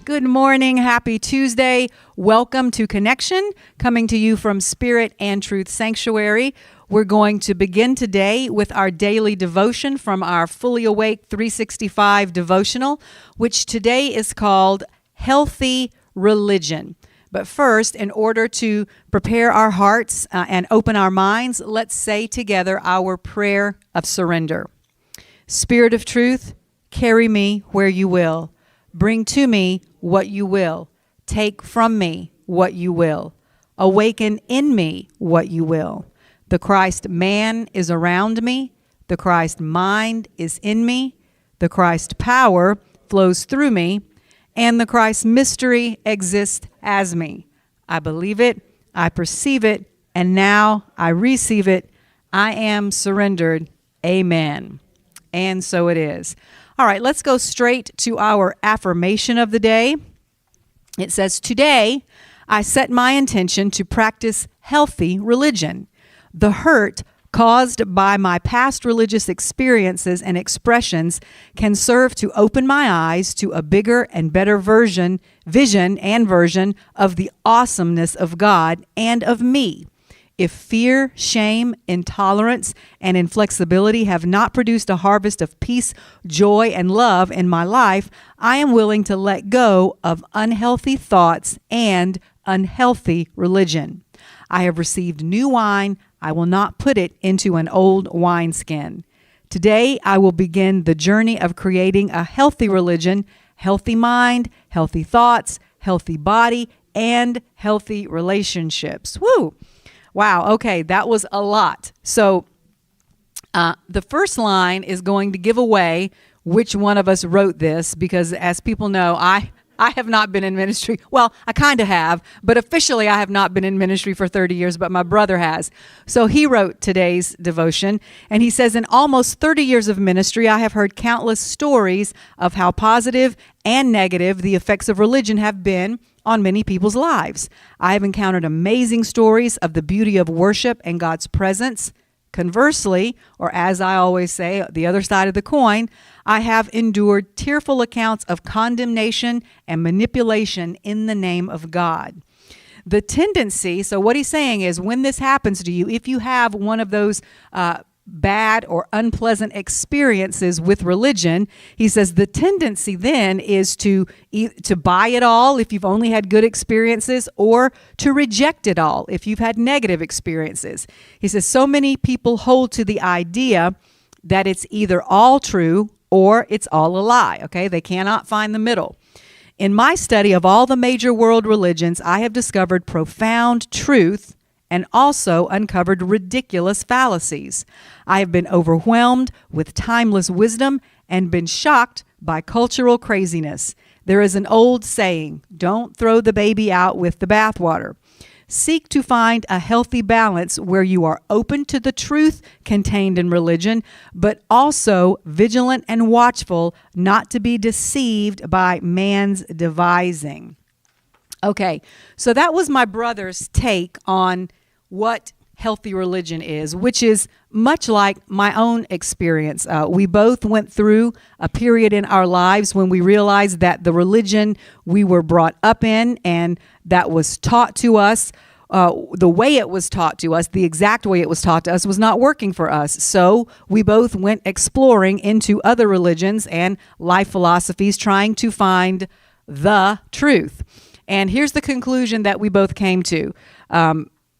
Good morning. Happy Tuesday. Welcome to Connection, coming to you from Spirit and Truth Sanctuary. We're going to begin today with our daily devotion from our Fully Awake 365 devotional, which today is called Healthy Religion. But first, in order to prepare our hearts and open our minds, let's say together our prayer of surrender. Spirit of truth, carry me where you will. Bring to me what you will. Take from me what you will. Awaken in me what you will. The Christ man is around me. The Christ mind is in me. The Christ power flows through me. And the Christ mystery exists as me. I believe it. I perceive it. And now I receive it. I am surrendered. Amen. And so it is. All right, let's go straight to our affirmation of the day. It says, today, I set my intention to practice healthy religion. The hurt caused by my past religious experiences and expressions can serve to open my eyes to a bigger and better vision of the awesomeness of God and of me. If fear, shame, intolerance, and inflexibility have not produced a harvest of peace, joy, and love in my life, I am willing to let go of unhealthy thoughts and unhealthy religion. I have received new wine. I will not put it into an old wineskin. Today, I will begin the journey of creating a healthy religion, healthy mind, healthy thoughts, healthy body, and healthy relationships. Woo! Wow, okay, that was a lot. So the first line is going to give away which one of us wrote this, because as people know, I have not been in ministry. Well, I kind of have, but officially I have not been in ministry for 30 years, but my brother has. So he wrote today's devotion, and he says, in almost 30 years of ministry, I have heard countless stories of how positive and negative the effects of religion have been on many people's lives. I have encountered amazing stories of the beauty of worship and God's presence. Conversely, or as I always say, the other side of the coin, I have endured tearful accounts of condemnation and manipulation in the name of God. The tendency, so what he's saying is when this happens to you, if you have one of those bad or unpleasant experiences with religion, he says the tendency then is to buy it all if you've only had good experiences, or to reject it all if you've had negative experiences. He says so many people hold to the idea that it's either all true or it's all a lie. Okay, they cannot find the middle. In my study of all the major world religions, I have discovered profound truth and also uncovered ridiculous fallacies. I have been overwhelmed with timeless wisdom and been shocked by cultural craziness. There is an old saying, don't throw the baby out with the bathwater. Seek to find a healthy balance where you are open to the truth contained in religion, but also vigilant and watchful not to be deceived by man's devising. Okay, so that was my brother's take on what healthy religion is, which is much like my own experience. We both went through a period in our lives when we realized that the religion we were brought up in and that was taught to us, the way it was taught to us, the exact way it was taught to us, was not working for us. So we both went exploring into other religions and life philosophies, trying to find the truth. And here's the conclusion that we both came to.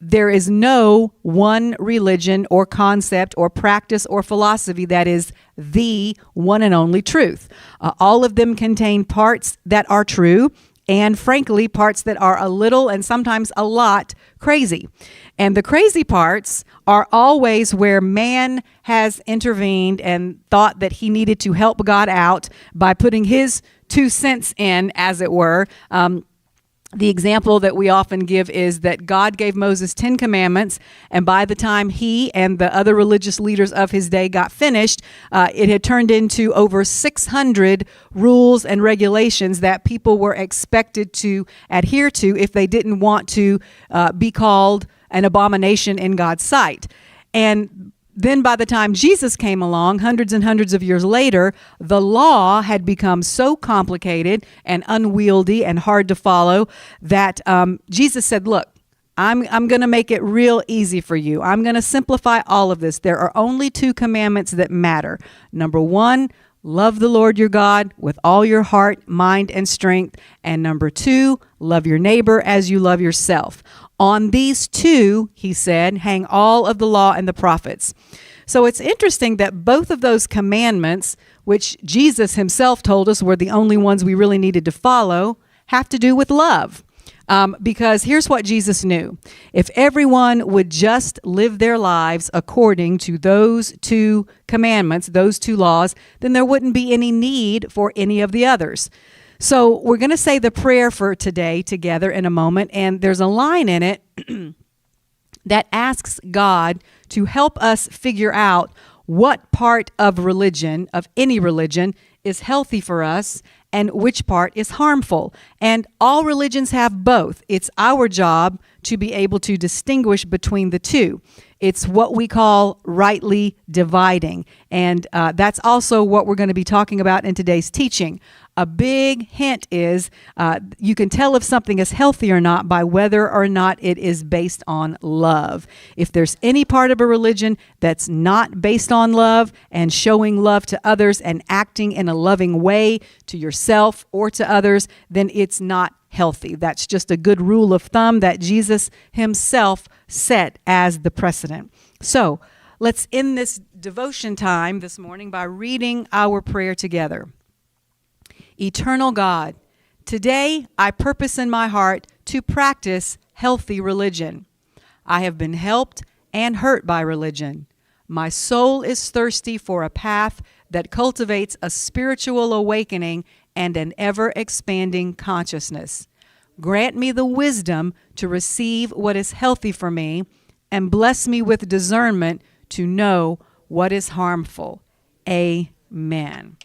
There is no one religion or concept or practice or philosophy that is the one and only truth. All of them contain parts that are true and, frankly, parts that are a little and sometimes a lot crazy. And the crazy parts are always where man has intervened and thought that he needed to help God out by putting his 2 cents in, as it were. The example that we often give is that God gave Moses 10 commandments, and by the time he and the other religious leaders of his day got finished, it had turned into over 600 rules and regulations that people were expected to adhere to if they didn't want to be called an abomination in God's sight. And Then by the time Jesus came along, hundreds and hundreds of years later, the law had become so complicated and unwieldy and hard to follow that Jesus said, look, I'm going to make it real easy for you. I'm going to simplify all of this. There are only 2 commandments that matter. Number 1, love the Lord your God with all your heart, mind, and strength. And number 2, love your neighbor as you love yourself. On these 2, he said, hang all of the law and the prophets. So it's interesting that both of those commandments, which Jesus himself told us were the only ones we really needed to follow, have to do with love. Because here's what Jesus knew. If everyone would just live their lives according to those 2 commandments, those 2 laws, then there wouldn't be any need for any of the others. So we're going to say the prayer for today together in a moment, and there's a line in it that asks God to help us figure out what part of religion, of any religion, is healthy for us and which part is harmful. And all religions have both. It's our job to be able to distinguish between the 2. It's what we call rightly dividing. And that's also what we're going to be talking about in today's teaching. A big hint is you can tell if something is healthy or not by whether or not it is based on love. If there's any part of a religion that's not based on love and showing love to others and acting in a loving way to yourself or to others, then it's not healthy. That's just a good rule of thumb that Jesus himself set as the precedent. So let's end this devotion time this morning by reading our prayer together. Eternal God, today I purpose in my heart to practice healthy religion. I have been helped and hurt by religion. My soul is thirsty for a path that cultivates a spiritual awakening and an ever-expanding consciousness. Grant me the wisdom to receive what is healthy for me and bless me with discernment to know what is harmful. Amen.